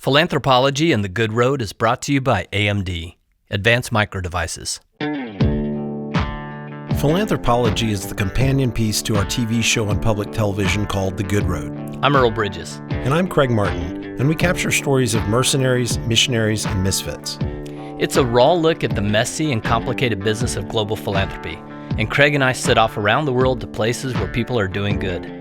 Philanthropology and the Good Road is brought to you by AMD, Advanced Micro Devices. Philanthropology is the companion piece to our TV show on public television called The Good Road. I'm Earl Bridges. And I'm Craig Martin, and we capture stories of mercenaries, missionaries, and misfits. It's a raw look at the messy and complicated business of global philanthropy, and Craig and I set off around the world to places where people are doing good.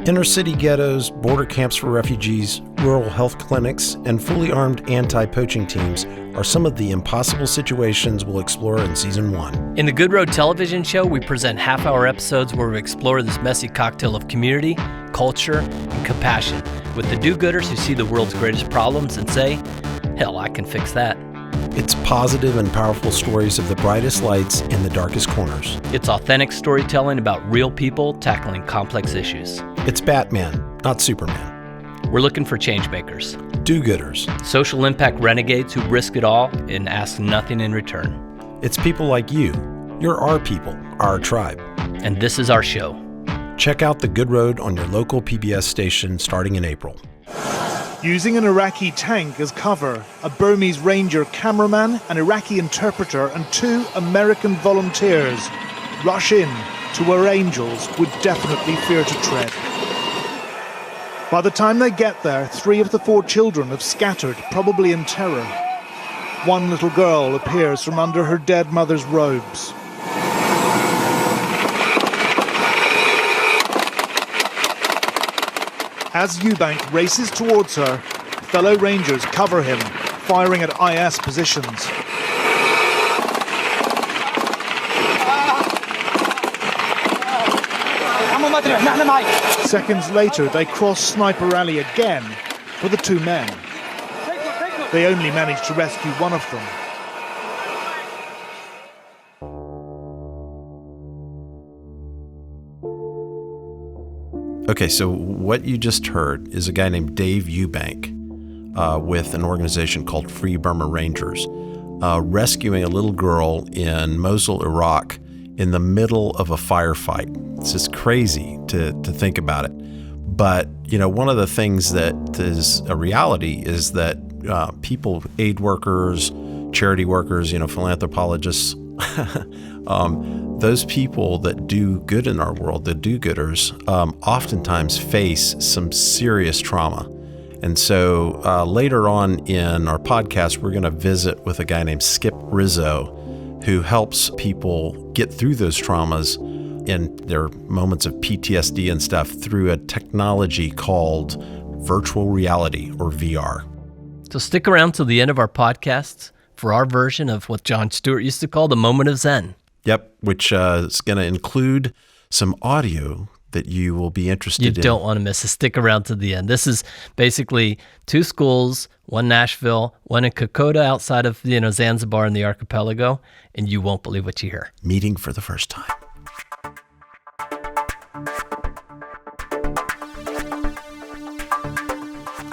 Inner city ghettos, border camps for refugees, rural health clinics, and fully armed anti-poaching teams are some of the impossible situations we'll explore in Season 1. In the Good Road television show, we present half-hour episodes where we explore this messy cocktail of community, culture, and compassion with the do-gooders who see the world's greatest problems and say, hell, I can fix that. It's positive and powerful stories of the brightest lights in the darkest corners. It's authentic storytelling about real people tackling complex issues. It's Batman, not Superman. We're looking for change makers, do-gooders, social impact renegades who risk it all and ask nothing in return. It's people like you. You're our people, our tribe. And this is our show. Check out The Good Road on your local PBS station starting in April. Using an Iraqi tank as cover, a Burmese ranger cameraman, an Iraqi interpreter, and 2 American volunteers rush in to where angels would definitely fear to tread. By the time they get there, 3 of the 4 children have scattered, probably in terror. One little girl appears from under her dead mother's robes. As Eubank races towards her, fellow rangers cover him, firing at IS positions. Seconds later, they cross Sniper Alley again for the 2 men. They only manage to rescue one of them. Okay, so what you just heard is a guy named Dave Eubank with an organization called Free Burma Rangers, rescuing a little girl in Mosul, Iraq, in the middle of a firefight. It's just crazy to think about it. But, you know, one of the things that is a reality is that people, aid workers, charity workers, philanthropists, those people that do good in our world, the do-gooders, oftentimes face some serious trauma. And so later on in our podcast, we're going to visit with a guy named Skip Rizzo, who helps people get through those traumas in their moments of PTSD and stuff through a technology called virtual reality, or VR. So stick around till the end of our podcasts for our version of what Jon Stewart used to call the moment of Zen. Yep, which is going to include some audio that you will be interested in. You don't want to miss it. Stick around to the end. This is basically 2 schools, one Nashville, one in Kokoda outside of Zanzibar in the archipelago, and you won't believe what you hear. Meeting for the first time.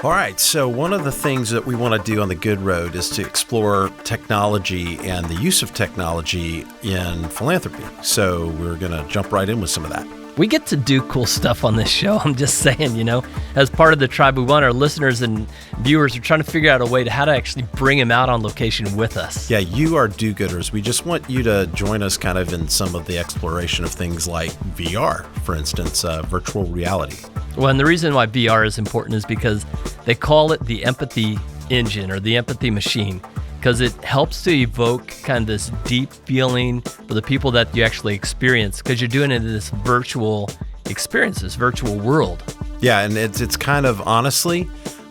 All right, so one of the things that we want to do on The Good Road is to explore technology and the use of technology in philanthropy. So we're going to jump right in with some of that. We get to do cool stuff on this show. I'm just saying, as part of the tribe, we want our listeners and viewers are trying to figure out a way to how to actually bring them out on location with us. Yeah, you are do-gooders. We just want you to join us kind of in some of the exploration of things like VR, for instance, virtual reality. Well, and the reason why VR is important is because they call it the empathy engine or the empathy machine, because it helps to evoke kind of this deep feeling for the people that you actually experience, because you're doing it in this virtual experience, this virtual world. Yeah, and it's kind of, honestly,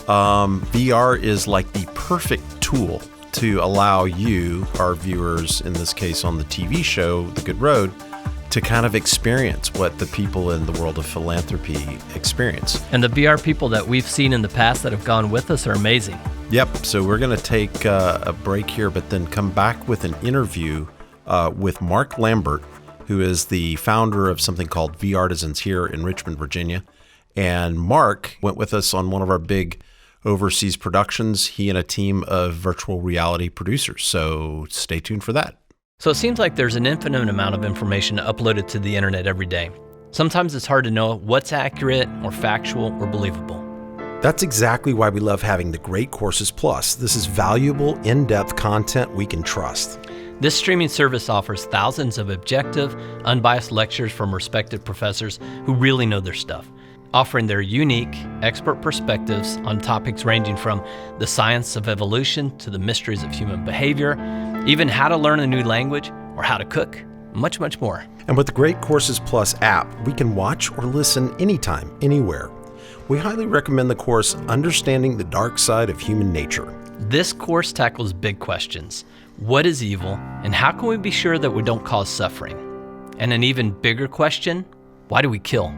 VR is like the perfect tool to allow you, our viewers, in this case on the TV show, The Good Road, to kind of experience what the people in the world of philanthropy experience. And the VR people that we've seen in the past that have gone with us are amazing. Yep, so we're going to take a break here, but then come back with an interview with Mark Lambert, who is the founder of something called V-Artisans here in Richmond, Virginia. And Mark went with us on one of our big overseas productions, he and a team of virtual reality producers. So stay tuned for that. So it seems like there's an infinite amount of information uploaded to the internet every day. Sometimes it's hard to know what's accurate or factual or believable. That's exactly why we love having the Great Courses Plus. This is valuable, in-depth content we can trust. This streaming service offers thousands of objective, unbiased lectures from respected professors who really know their stuff, offering their unique, expert perspectives on topics ranging from the science of evolution to the mysteries of human behavior, even how to learn a new language or how to cook, much, much more. And with the Great Courses Plus app, we can watch or listen anytime, anywhere. We highly recommend the course Understanding the Dark Side of Human Nature. This course tackles big questions. What is evil, and how can we be sure that we don't cause suffering? And an even bigger question, why do we kill?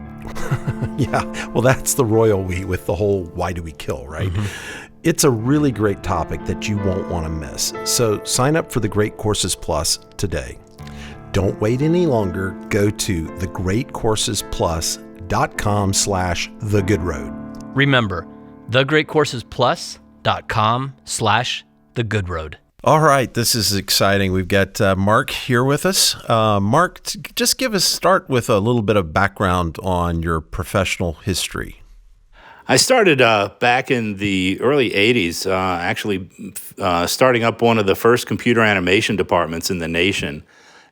Yeah, well, that's the royal we with the whole why do we kill, right? Mm-hmm. It's a really great topic that you won't want to miss. So sign up for the Great Courses Plus today. Don't wait any longer. Go to thegreatcoursesplus.com/thegoodroad. Remember, thegreatcoursesplus.com/thegoodroad. All right, this is exciting. We've got Mark here with us. Mark, just start with a little bit of background on your professional history. I started back in the early 80s, starting up one of the first computer animation departments in the nation.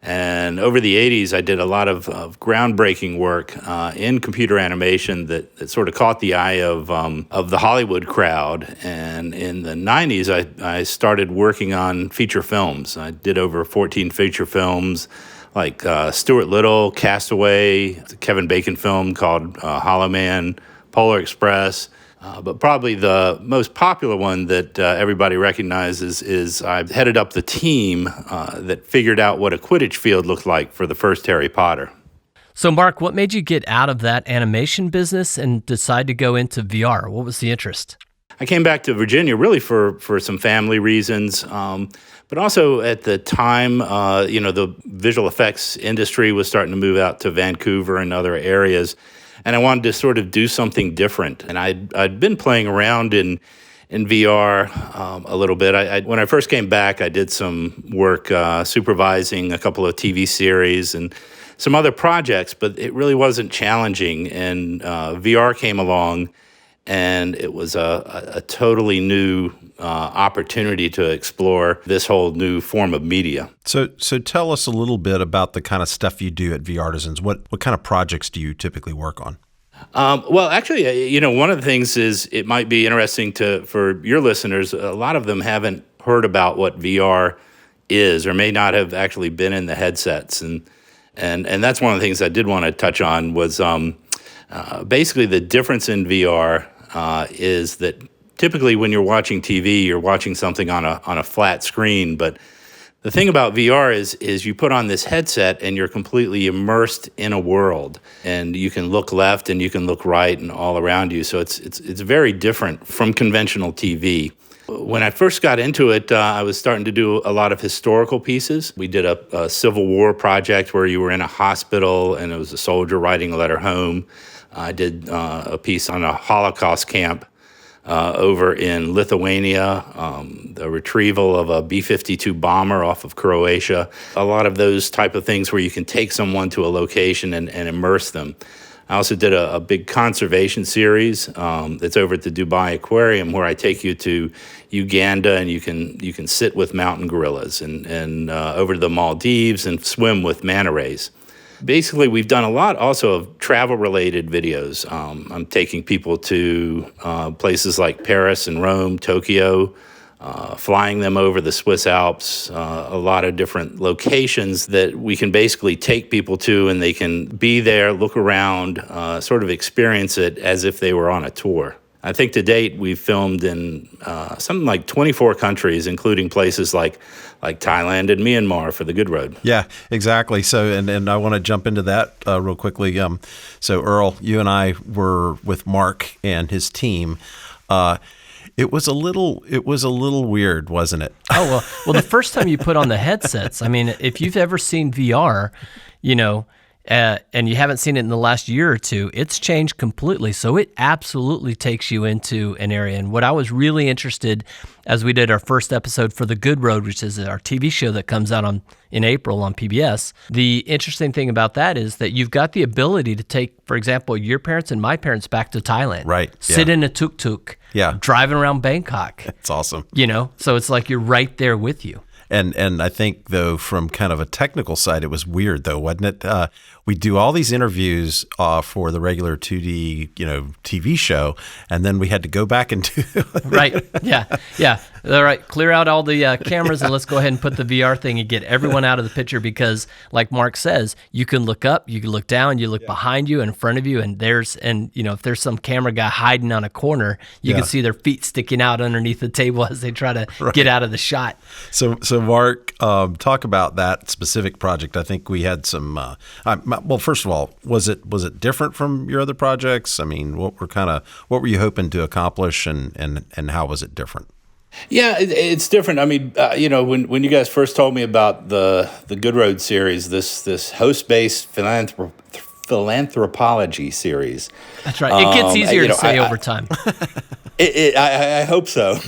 And over the 80s, I did a lot of groundbreaking work in computer animation that sort of caught the eye of the Hollywood crowd. And in the 90s, I started working on feature films. I did over 14 feature films, like Stuart Little, Castaway, the Kevin Bacon film called Hollow Man, Polar Express. But probably the most popular one that everybody recognizes is I headed up the team that figured out what a Quidditch field looked like for the first Harry Potter. So, Mark, what made you get out of that animation business and decide to go into VR? What was the interest? I came back to Virginia really for some family reasons, but also at the time, the visual effects industry was starting to move out to Vancouver and other areas. And I wanted to sort of do something different. And I'd been playing around in VR a little bit. When I first came back, I did some work supervising a couple of TV series and some other projects, but it really wasn't challenging. And VR came along, and it was a totally new opportunity to explore this whole new form of media. So tell us a little bit about the kind of stuff you do at VRtisans. What kind of projects do you typically work on? Well, actually, one of the things is it might be interesting for your listeners. A lot of them haven't heard about what VR is, or may not have actually been in the headsets, and that's one of the things I did want to touch on was basically the difference in VR is that typically when you're watching TV, you're watching something on a flat screen, but the thing about VR is you put on this headset and you're completely immersed in a world, and you can look left and you can look right and all around you. So it's very different from conventional TV. When I first got into it, I was starting to do a lot of historical pieces. We did a Civil War project where you were in a hospital and it was a soldier writing a letter home. I did a piece on a Holocaust camp over in Lithuania, the retrieval of a B-52 bomber off of Croatia. A lot of those type of things where you can take someone to a location and immerse them. I also did a big conservation series that's over at the Dubai Aquarium, where I take you to Uganda and you can sit with mountain gorillas, and over to the Maldives and swim with manta rays. Basically, we've done a lot also of travel-related videos. I'm taking people to places like Paris and Rome, Tokyo, flying them over the Swiss Alps, a lot of different locations that we can basically take people to, and they can be there, look around, sort of experience it as if they were on a tour. I think to date we've filmed in something like 24 countries, including places like Thailand and Myanmar for the Good Road. Yeah, exactly. So, and I want to jump into that real quickly. So Earl, you and I were with Mark and his team. It was a little weird, wasn't it? Oh, well, the first time you put on the headsets, I mean, if you've ever seen VR, and you haven't seen it in the last year or two, it's changed completely. So it absolutely takes you into an area. And what I was really interested, as we did our first episode for The Good Road, which is our TV show that comes out in April on PBS, the interesting thing about that is that you've got the ability to take, for example, your parents and my parents back to Thailand. Right. Sit in a tuk-tuk. Yeah. Driving around Bangkok. It's awesome. So it's like you're right there with you. And I think, though, from kind of a technical side, it was weird, though, wasn't it? We do all these interviews for the regular 2D, TV show, and then we had to go back and do Right. Yeah. All right. Clear out all the cameras and let's go ahead and put the VR thing and get everyone out of the picture because, like Mark says, you can look up, you can look down, you look behind you, in front of you, and if there's some camera guy hiding on a corner, you can see their feet sticking out underneath the table as they try to get out of the shot. So Mark, talk about that specific project. I think we had some. Well, first of all, was it different from your other projects? I mean, what were you hoping to accomplish, and how was it different? Yeah, it's different. I mean, when you guys first told me about the Good Road series, this host-based philanthropology series. That's right. It gets easier to say over time. I hope so.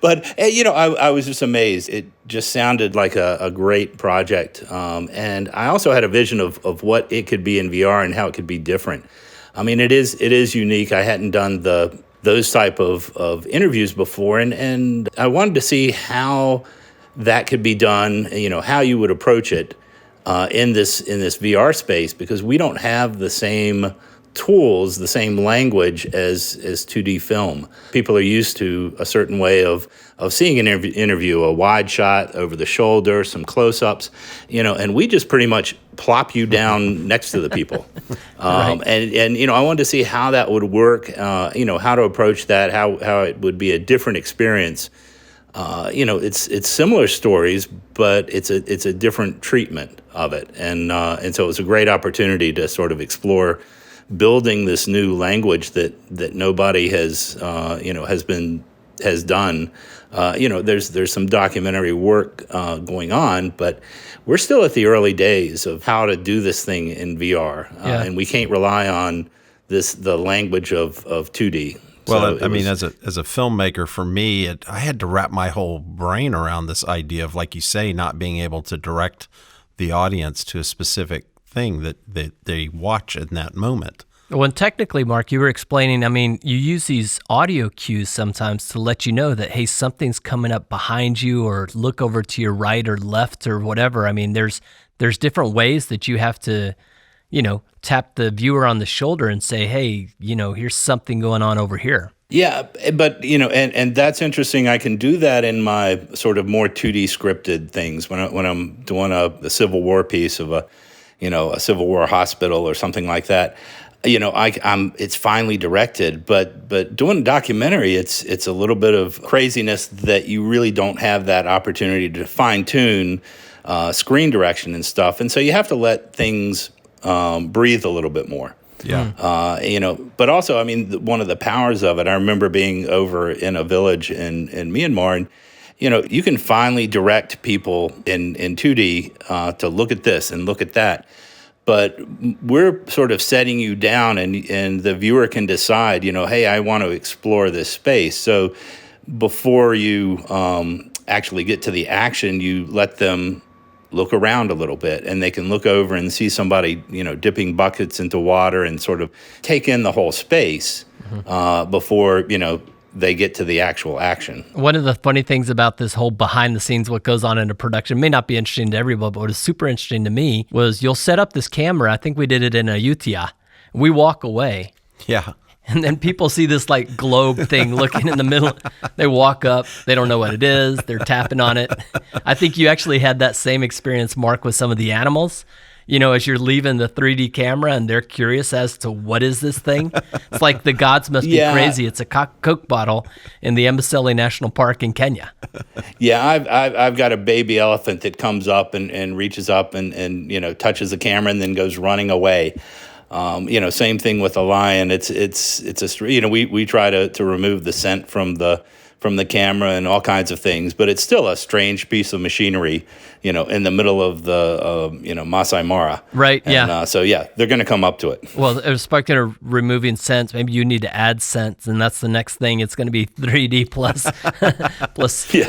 But, I was just amazed. It just sounded like a great project. And I also had a vision of what it could be in VR and how it could be different. I mean, it is unique. I hadn't done those type of interviews before. And I wanted to see how that could be done, how you would approach it in this VR space, because we don't have the same tools, the same language as 2D film. People are used to a certain way of seeing an interview, a wide shot over the shoulder, some close-ups, and we just pretty much plop you down next to the people. Right. And I wanted to see how that would work, how to approach that, how it would be a different experience. It's similar stories, but it's a different treatment of it. And so it was a great opportunity to sort of explore building this new language that nobody has done. There's some documentary work going on, but we're still at the early days of how to do this thing in VR, and we can't rely on the language of 2D. Well, I mean, as a filmmaker, for me, I had to wrap my whole brain around this idea of, like you say, not being able to direct the audience to a specific thing that they watch in that moment. Well, and technically, Mark, you were explaining, I mean, you use these audio cues sometimes to let you know that, hey, something's coming up behind you, or look over to your right or left or whatever. I mean, there's different ways that you have to, tap the viewer on the shoulder and say, hey, here's something going on over here. Yeah, but, and that's interesting. I can do that in my sort of more 2D scripted things when I'm doing a Civil War piece of a Civil War hospital or something like that. It's finely directed, but doing a documentary, it's a little bit of craziness that you really don't have that opportunity to fine tune screen direction and stuff, and so you have to let things breathe a little bit more. Yeah. But also, I mean, one of the powers of it, I remember being over in a village in Myanmar, and you can finally direct people in 2D to look at this and look at that. But we're sort of setting you down, and the viewer can decide, hey, I want to explore this space. So before you actually get to the action, you let them look around a little bit, and they can look over and see somebody, dipping buckets into water and sort of take in the whole space before, they get to the actual action. One of the funny things about this whole behind the scenes, what goes on in a production, may not be interesting to everybody, but what is super interesting to me was you'll set up this camera. I think we did it in Ayutthaya. We walk away. Yeah. And then people see this like globe thing looking in the middle. They walk up. They don't know what it is. They're tapping on it. I think you actually had that same experience, Mark, with some of the animals. As you're leaving the 3D camera and they're curious as to what is this thing. It's like the gods must be crazy. It's a Coke bottle in the Amboseli National Park in Kenya. Yeah, I've got a baby elephant that comes up and reaches up and touches the camera and then goes running away. Same thing with a lion. We try to remove the scent from the from the camera and all kinds of things, but it's still a strange piece of machinery, in the middle of the, Masai Mara. Right, and, yeah. So, they're going to come up to it. Well, speaking of removing scents, maybe you need to add scents, and that's the next thing. It's going to be 3D plus see,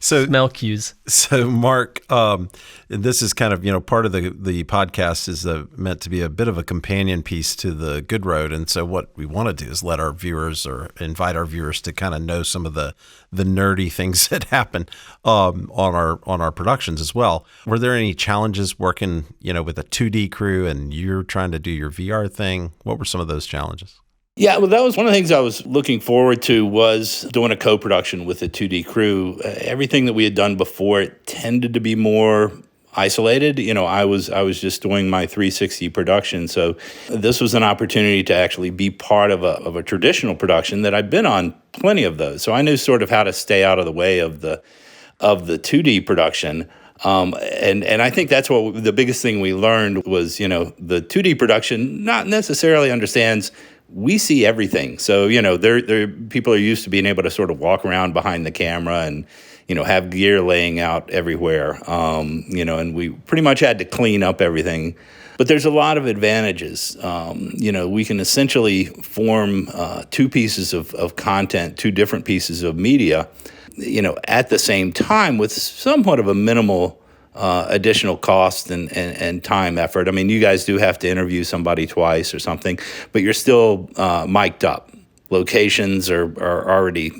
So smell cues. So, Mark, and this is kind of, part of the podcast is meant to be a bit of a companion piece to the Good Road. And so what we want to do is let our viewers or invite our viewers to kind of know some of the nerdy things that happen on our productions as well. Were there any challenges working, with a 2D crew and you're trying to do your VR thing? What were some of those challenges? Yeah, well, that was one of the things I was looking forward to, was doing a co-production with a 2D crew. Everything that we had done before, it tended to be more isolated. I was just doing my 360 production, so this was an opportunity to actually be part of a traditional production that I've been on plenty of those. So I knew sort of how to stay out of the way of the 2D production. And I think that's what the biggest thing we learned was, the 2D production not necessarily understands we see everything. So, people are used to being able to sort of walk around behind the camera and, have gear laying out everywhere, and we pretty much had to clean up everything. But there's a lot of advantages. We can essentially form two pieces of content, two different pieces of media, at the same time with somewhat of a minimal additional cost and time effort. I mean, you guys do have to interview somebody twice or something, but you're still mic'd up. Locations are already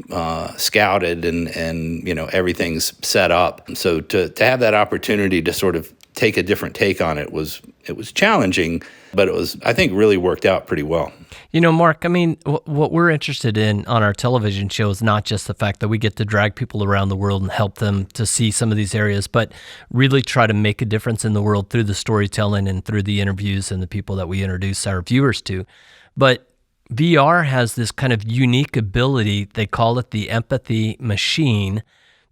scouted and everything's set up. So to have that opportunity to sort of take a different take on it was challenging, but I think really worked out pretty well. Mark, I mean, what we're interested in on our television show is not just the fact that we get to drag people around the world and help them to see some of these areas, but really try to make a difference in the world through the storytelling and through the interviews and the people that we introduce our viewers to. But VR has this kind of unique ability, they call it the empathy machine,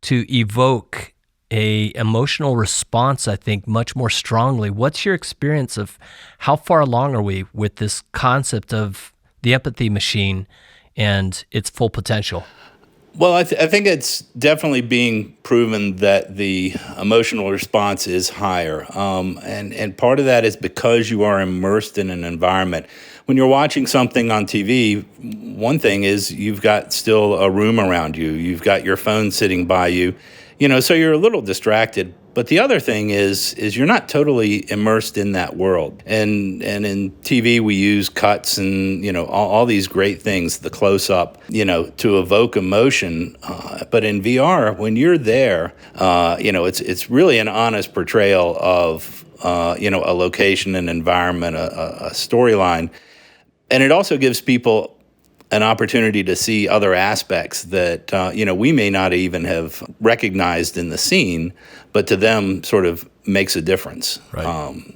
to evoke a emotional response, I think, much more strongly. What's your experience of how far along are we with this concept of the empathy machine and its full potential? Well, I think it's definitely being proven that the emotional response is higher. And part of that is because you are immersed in an environment. When you're watching something on TV, one thing is you've got still a room around you. You've got your phone sitting by you. So you're a little distracted. But the other thing is you're not totally immersed in that world. And in TV, we use cuts and, all these great things, the close-up, to evoke emotion. But in VR, when you're there, it's really an honest portrayal of, a location, an environment, a storyline. And it also gives people an opportunity to see other aspects that, we may not even have recognized in the scene, but to them sort of makes a difference. Right.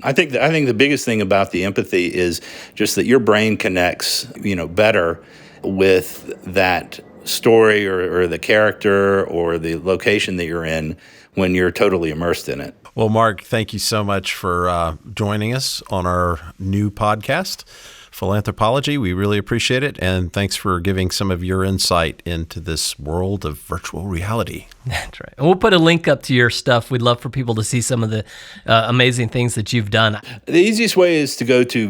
I think the biggest thing about the empathy is just that your brain connects, better with that story or the character or the location that you're in when you're totally immersed in it. Well, Mark, thank you so much for joining us on our new podcast, Philanthropology. We really appreciate it, and thanks for giving some of your insight into this world of virtual reality. That's right. And we'll put a link up to your stuff. We'd love for people to see some of the amazing things that you've done. The easiest way is to go to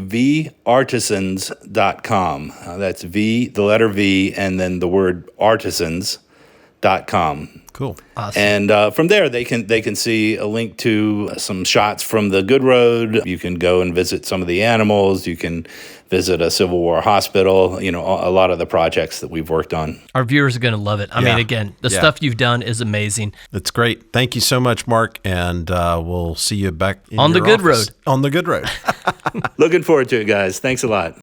vartisans.com. That's V, the letter V, and then the word artisans.com. Cool. Awesome. And from there, they can see a link to some shots from the Good Road. You can go and visit some of the animals. You can visit a Civil War hospital, a lot of the projects that we've worked on. Our viewers are going to love it. I mean, again, the stuff you've done is amazing. It's great. Thank you so much, Mark, and we'll see you back on the Good Road. On the Good Road. Looking forward to it, guys. Thanks a lot.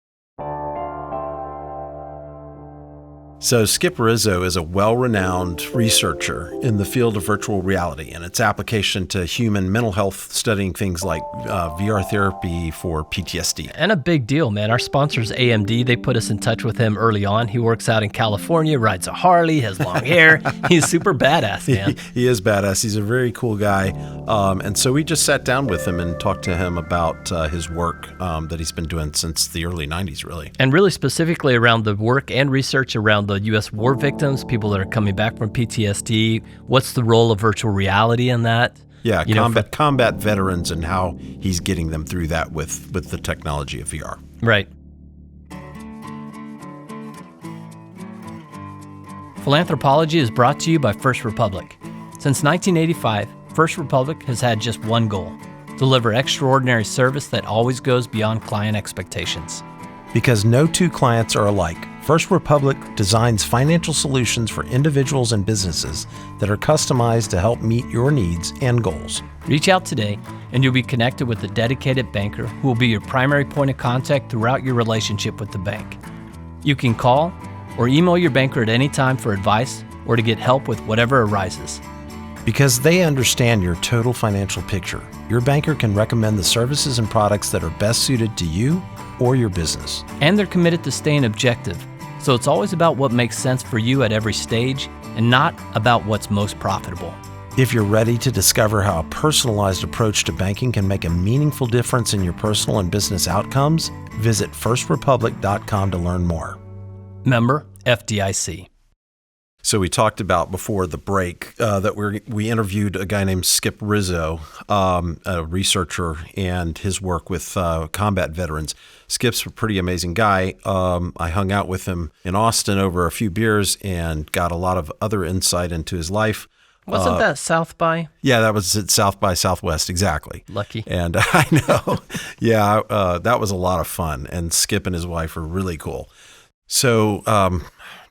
So Skip Rizzo is a well-renowned researcher in the field of virtual reality and its application to human mental health, studying things like VR therapy for PTSD. And a big deal, man. Our sponsor's AMD. They put us in touch with him early on. He works out in California, rides a Harley, has long hair. He's super badass, man. He is badass. He's a very cool guy. And so we just sat down with him and talked to him about his work that he's been doing since the early 90s, really. And really specifically around the work and research around the U.S. war victims, people that are coming back from PTSD. What's the role of virtual reality in that? Yeah, combat veterans and how he's getting them through that with the technology of VR. Right. Philanthropology is brought to you by First Republic. Since 1985, First Republic has had just one goal: deliver extraordinary service that always goes beyond client expectations. Because no two clients are alike, First Republic designs financial solutions for individuals and businesses that are customized to help meet your needs and goals. Reach out today and you'll be connected with a dedicated banker who will be your primary point of contact throughout your relationship with the bank. You can call or email your banker at any time for advice or to get help with whatever arises. Because they understand your total financial picture, your banker can recommend the services and products that are best suited to you or your business. And they're committed to staying objective, so it's always about what makes sense for you at every stage and not about what's most profitable. If you're ready to discover how a personalized approach to banking can make a meaningful difference in your personal and business outcomes, visit firstrepublic.com to learn more. Member FDIC. So we talked about before the break that we interviewed a guy named Skip Rizzo, a researcher, and his work with combat veterans. Skip's a pretty amazing guy. I hung out with him in Austin over a few beers and got a lot of other insight into his life. Wasn't that South by? Yeah, that was at South by Southwest, exactly. Lucky. And I know. Yeah, that was a lot of fun. And Skip and his wife are really cool. So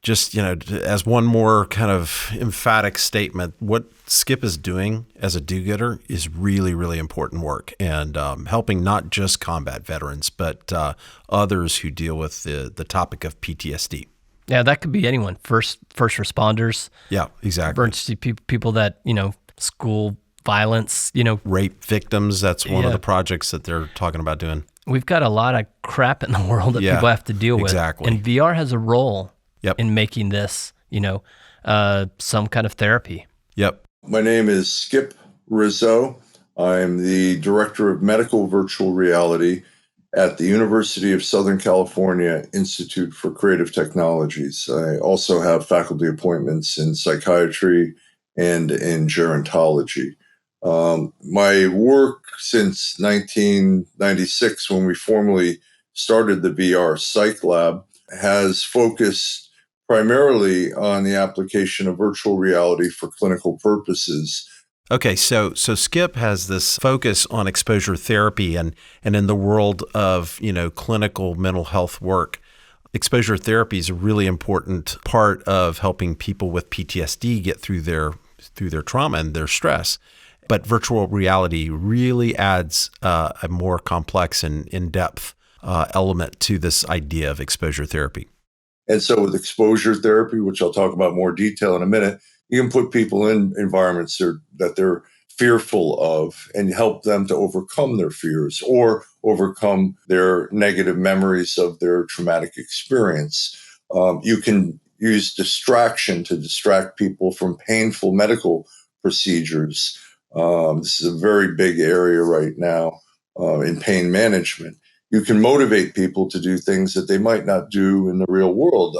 just, as one more kind of emphatic statement, what Skip is doing as a do-gooder is really, really important work, and helping not just combat veterans, but others who deal with the topic of PTSD. Yeah, that could be anyone. First responders. Yeah, exactly. Emergency people that, school violence, rape victims. That's one of the projects that they're talking about doing. We've got a lot of crap in the world that people have to deal with. Exactly. And VR has a role in making this, some kind of therapy. Yep. My name is Skip Rizzo. I'm the Director of Medical Virtual Reality at the University of Southern California Institute for Creative Technologies. I also have faculty appointments in psychiatry and in gerontology. My work since 1996, when we formally started the VR Psych Lab, has focused primarily on the application of virtual reality for clinical purposes. Okay, so Skip has this focus on exposure therapy, and in the world of clinical mental health work, exposure therapy is a really important part of helping people with PTSD get through their trauma and their stress. But virtual reality really adds a more complex and in-depth element to this idea of exposure therapy. And so with exposure therapy, which I'll talk about more detail in a minute, you can put people in environments that they're fearful of and help them to overcome their fears or overcome their negative memories of their traumatic experience. You can use distraction to distract people from painful medical procedures. This is a very big area right now in pain management. You can motivate people to do things that they might not do in the real world,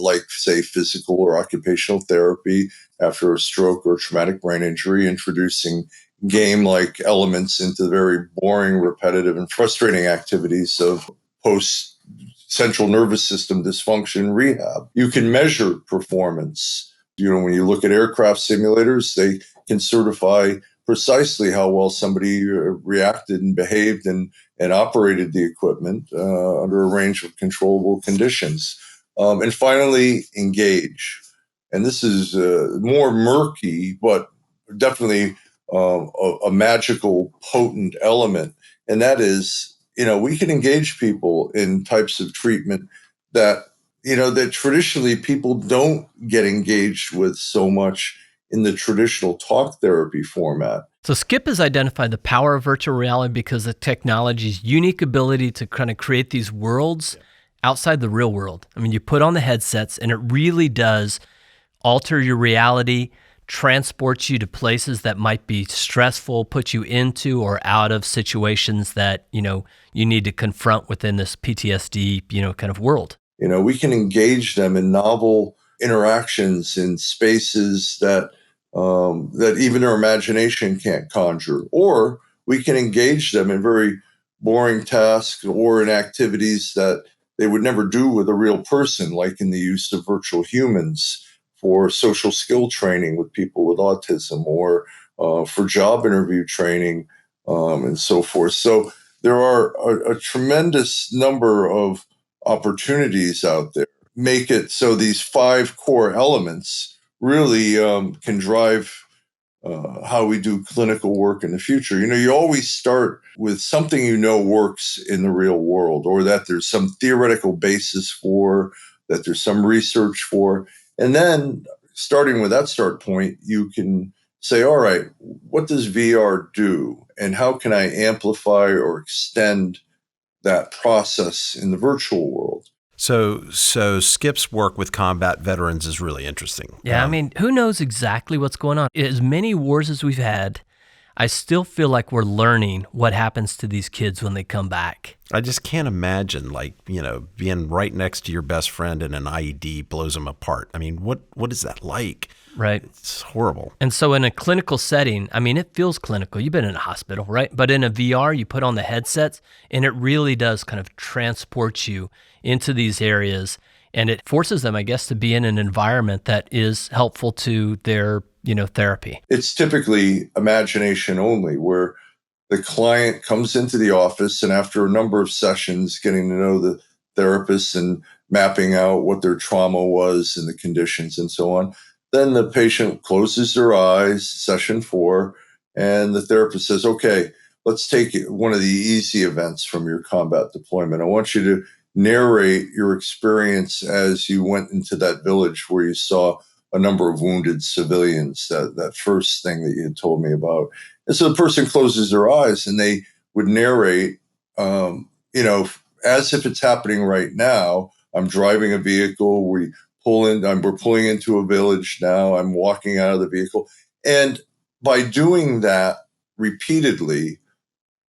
like, say, physical or occupational therapy after a stroke or traumatic brain injury, introducing game-like elements into the very boring, repetitive, and frustrating activities of post-central nervous system dysfunction rehab. You can measure performance. When you look at aircraft simulators, they can certify precisely how well somebody reacted and behaved and operated the equipment under a range of controllable conditions. And finally, engage. And this is more murky, but definitely a magical, potent element. And that is, we can engage people in types of treatment that traditionally people don't get engaged with so much in the traditional talk therapy format. So Skip has identified the power of virtual reality because of technology's unique ability to kind of create these worlds outside the real world. I mean, you put on the headsets and it really does alter your reality, transports you to places that might be stressful, put you into or out of situations that, you need to confront within this PTSD, kind of world. We can engage them in novel interactions in spaces that that even their imagination can't conjure, or we can engage them in very boring tasks or in activities that they would never do with a real person, like in the use of virtual humans for social skill training with people with autism, or for job interview training, and so forth. So there are a tremendous number of opportunities out there. Make it so these 5 core elements really can drive how we do clinical work in the future. You always start with something works in the real world, or that there's some theoretical basis for, that there's some research for. And then starting with that start point, you can say, all right, what does VR do? And how can I amplify or extend that process in the virtual world? So Skip's work with combat veterans is really interesting. Yeah, I mean, who knows exactly what's going on? As many wars as we've had, I still feel like we're learning what happens to these kids when they come back. I just can't imagine, being right next to your best friend and an IED blows them apart. I mean, what is that like? Right. It's horrible. And so in a clinical setting, I mean, it feels clinical. You've been in a hospital, right? But in a VR, you put on the headsets, and it really does kind of transport you into these areas. And it forces them, I guess, to be in an environment that is helpful to their, therapy. It's typically imagination only, where the client comes into the office, and after a number of sessions, getting to know the therapist and mapping out what their trauma was and the conditions and so on, then the patient closes their eyes, session 4, and the therapist says, okay, let's take one of the easy events from your combat deployment. I want you to narrate your experience as you went into that village where you saw a number of wounded civilians, that first thing that you had told me about. And so the person closes their eyes, and they would narrate, as if it's happening right now. I'm driving a vehicle. We're pulling into a village now. I'm walking out of the vehicle. And by doing that repeatedly,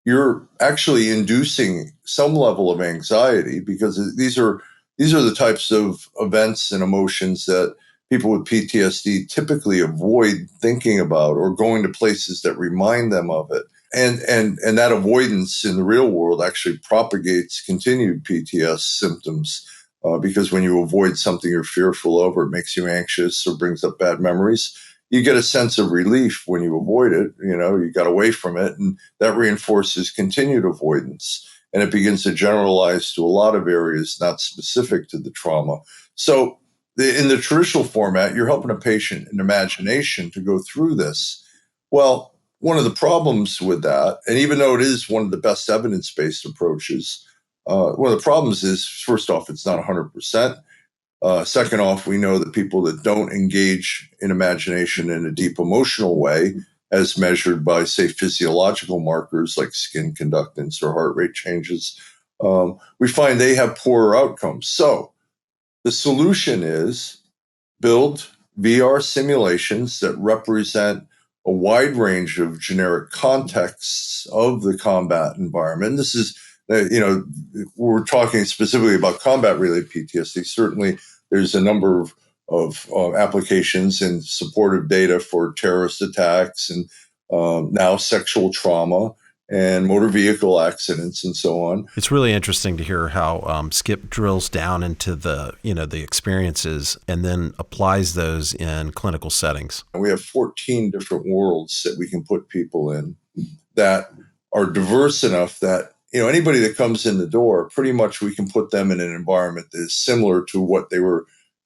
you're actually inducing some level of anxiety, because these are the types of events and emotions that people with PTSD typically avoid thinking about, or going to places that remind them of it. And that avoidance in the real world actually propagates continued PTS symptoms, because when you avoid something you're fearful of, or it makes you anxious or brings up bad memories, you get a sense of relief when you avoid it. You got away from it, and that reinforces continued avoidance. And it begins to generalize to a lot of areas not specific to the trauma. So in the traditional format, you're helping a patient in imagination to go through this. Well, one of the problems with that, and even though it is one of the best evidence-based approaches, one of the problems is, first off, it's not 100%. Second off, we know that people that don't engage in imagination in a deep emotional way, as measured by, say, physiological markers like skin conductance or heart rate changes, we find they have poorer outcomes. So the solution is build VR simulations that represent a wide range of generic contexts of the combat environment. This is, we're talking specifically about combat-related PTSD. Certainly, there's a number of applications and supportive data for terrorist attacks, and now sexual trauma and motor vehicle accidents and so on. It's really interesting to hear how Skip drills down into the experiences and then applies those in clinical settings. We have 14 different worlds that we can put people in that are diverse enough that anybody that comes in the door, pretty much we can put them in an environment that is similar to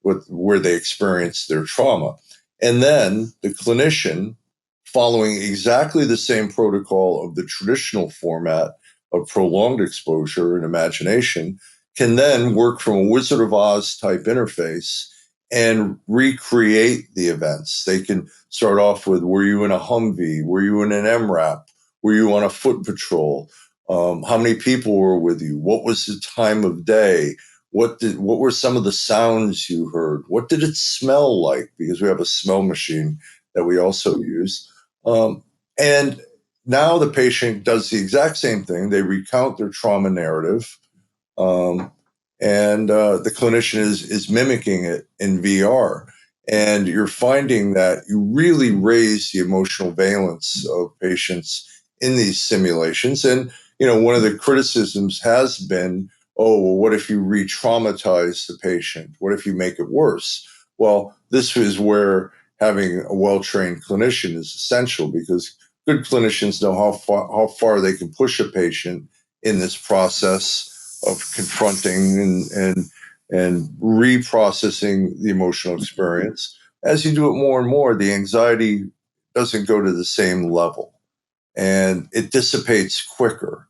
where they experienced their trauma. And then the clinician, following exactly the same protocol of the traditional format of prolonged exposure and imagination, can then work from a Wizard of Oz type interface and recreate the events. They can start off with, were you in a Humvee? Were you in an MRAP? Were you on a foot patrol? How many people were with you? What was the time of day? What were some of the sounds you heard? What did it smell like? Because we have a smell machine that we also use. And now the patient does the exact same thing. They recount their trauma narrative, and and the clinician is mimicking it in VR. And you're finding that you really raise the emotional valence of patients in these simulations. And, one of the criticisms has been, oh, well, what if you re-traumatize the patient? What if you make it worse? Well, this is where having a well-trained clinician is essential, because good clinicians know how far they can push a patient in this process of confronting and reprocessing the emotional experience. As you do it more and more, the anxiety doesn't go to the same level, and it dissipates quicker.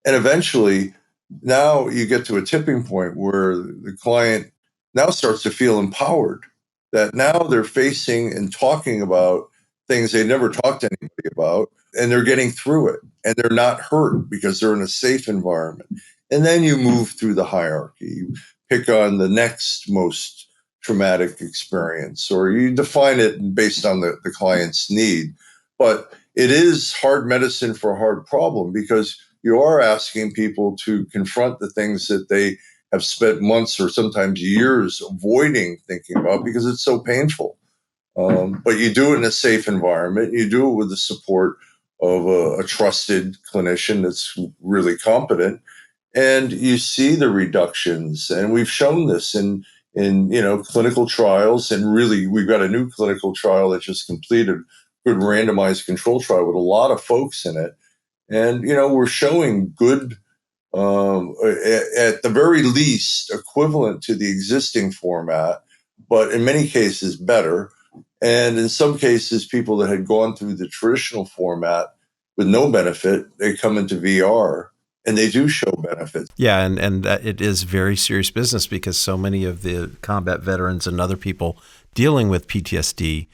And eventually, now you get to a tipping point where the client now starts to feel empowered, that now they're facing and talking about things they never talked to anybody about, and they're getting through it, and they're not hurt because they're in a safe environment. And then you move through the hierarchy. You pick on the next most traumatic experience, or you define it based on the client's need. But it is hard medicine for a hard problem, because you are asking people to confront the things that they have spent months or sometimes years avoiding thinking about because it's so painful. But you do it in a safe environment. You do it with the support of a trusted clinician that's really competent, and you see the reductions. And we've shown this in clinical trials, and really we've got a new clinical trial that just completed, good randomized control trial with a lot of folks in it. And we're showing good, at the very least, equivalent to the existing format, but in many cases better. And in some cases, people that had gone through the traditional format with no benefit, they come into VR and they do show benefits. Yeah, and it is very serious business, because so many of the combat veterans and other people dealing with PTSD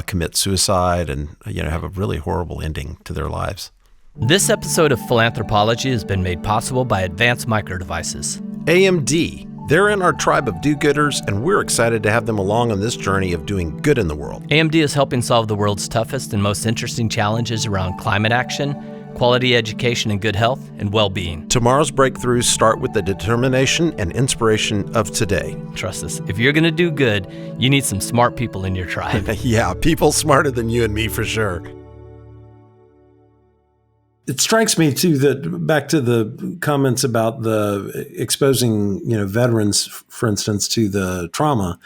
commit suicide and have a really horrible ending to their lives. This episode of Philanthropology has been made possible by Advanced Micro Devices. AMD, they're in our tribe of do-gooders, and we're excited to have them along on this journey of doing good in the world. AMD is helping solve the world's toughest and most interesting challenges around climate action, quality education and good health, and well-being. Tomorrow's breakthroughs start with the determination and inspiration of today. Trust us, if you're going to do good, you need some smart people in your tribe. Yeah, people smarter than you and me for sure. It strikes me too that, back to the comments about the exposing, veterans, for instance, to the trauma,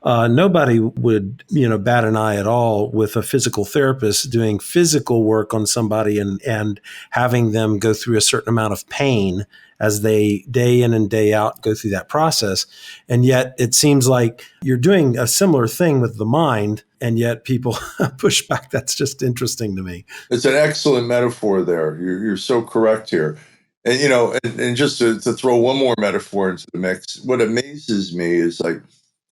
nobody would, bat an eye at all with a physical therapist doing physical work on somebody and having them go through a certain amount of pain as they day in and day out go through that process. And yet it seems like you're doing a similar thing with the mind, and yet people push back. That's just interesting to me. It's an excellent metaphor there. You're so correct here. And, and just to throw one more metaphor into the mix, what amazes me is, like,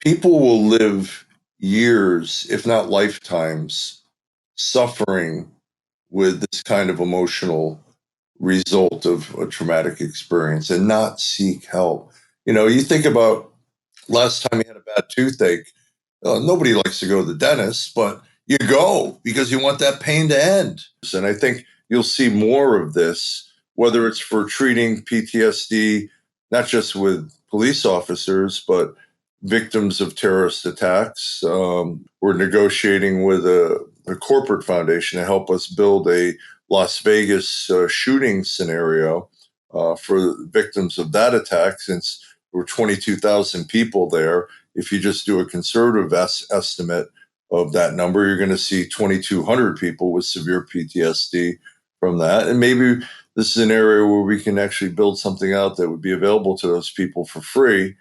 people will live years, if not lifetimes, suffering with this kind of emotional result of a traumatic experience and not seek help. You think about last time you had a bad toothache. Nobody likes to go to the dentist, but you go because you want that pain to end. And I think you'll see more of this, whether it's for treating PTSD, not just with police officers, but victims of terrorist attacks. We're negotiating with a corporate foundation to help us build a Las Vegas shooting scenario for victims of that attack, since there were 22,000 people there. If you just do a conservative estimate of that number, you're going to see 2,200 people with severe PTSD from that. And maybe this is an area where we can actually build something out that would be available to those people for free,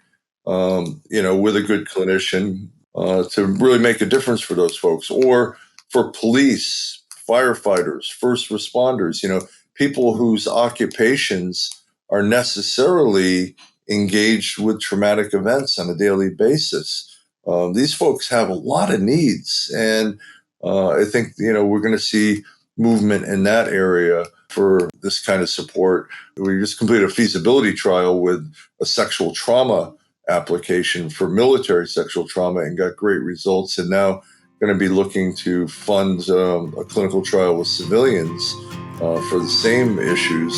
with a good clinician to really make a difference for those folks. Or for police, firefighters, first responders, people whose occupations are necessarily engaged with traumatic events on a daily basis. These folks have a lot of needs. And I think, we're going to see movement in that area for this kind of support. We just completed a feasibility trial with a sexual trauma application for military sexual trauma and got great results. And now going to be looking to fund a clinical trial with civilians for the same issues.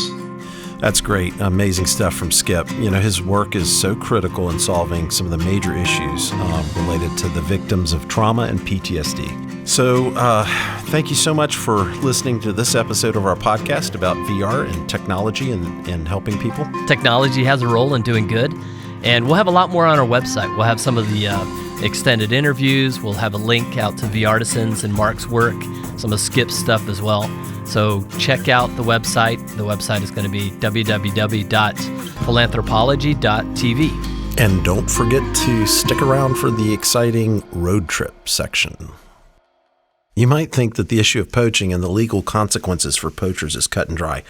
That's great. Amazing stuff from Skip. You know, his work is so critical in solving some of the major issues related to the victims of trauma and PTSD. So thank you so much for listening to this episode of our podcast about VR and technology and helping people. Technology has a role in doing good, and we'll have a lot more on our website. We'll have some of the extended interviews. We'll have a link out to the artisans and Mark's work, some of Skip's stuff as well. So check out the website. The website is going to be www.philanthropology.tv. And don't forget to stick around for the exciting road trip section. You might think that the issue of poaching and the legal consequences for poachers is cut and dry.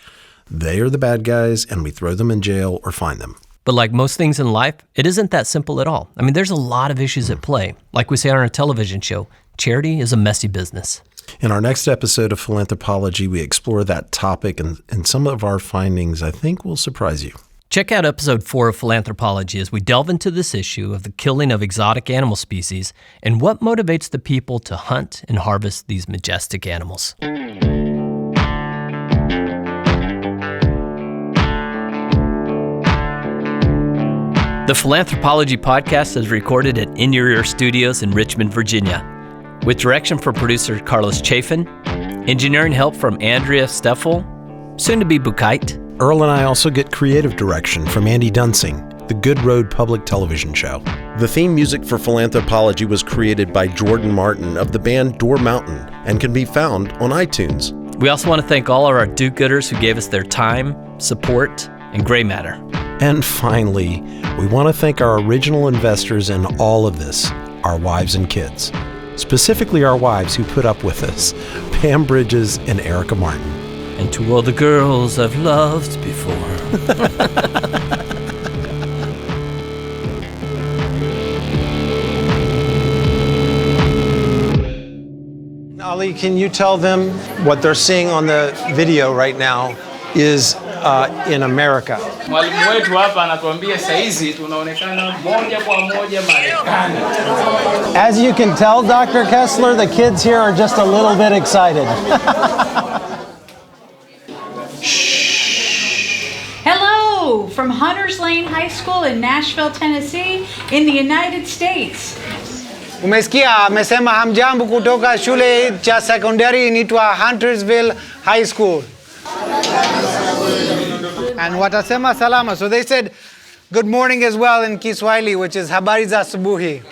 They are the bad guys, and we throw them in jail or fine them. But like most things in life, it isn't that simple at all. I mean, there's a lot of issues at play. Like we say on our television show, charity is a messy business. In our next episode of Philanthropology, we explore that topic, and some of our findings, I think, will surprise you. Check out episode 4 of Philanthropology as we delve into this issue of the killing of exotic animal species and what motivates the people to hunt and harvest these majestic animals. The Philanthropology podcast is recorded at In Your Ear Studios in Richmond, Virginia, with direction from producer Carlos Chafin, engineering help from Andrea Steffel, soon to be Bukite. Earl and I also get creative direction from Andy Dunsing, the Good Road Public Television Show. The theme music for Philanthropology was created by Jordan Martin of the band Door Mountain and can be found on iTunes. We also want to thank all of our do-gooders who gave us their time, support, and gray matter. And finally, we want to thank our original investors in all of this, our wives and kids. Specifically our wives who put up with us, Pam Bridges and Erica Martin. And to all the girls I've loved before. Ali, can you tell them what they're seeing on the video right now is in America? Mwalimu wetu hapa anatuambia saizi tunaonekana moja kwa moja Marekani. As you can tell, Dr. Kessler, the kids here are just a little bit excited. Hello from Hunters Lane High School in Nashville, Tennessee, in the United States. Umesikia amesema hamjambo kutoka shule cha sekondari inaitwa Huntersville High School. And watasema salama. So they said good morning as well in Kiswahili, which is habari za asubuhi.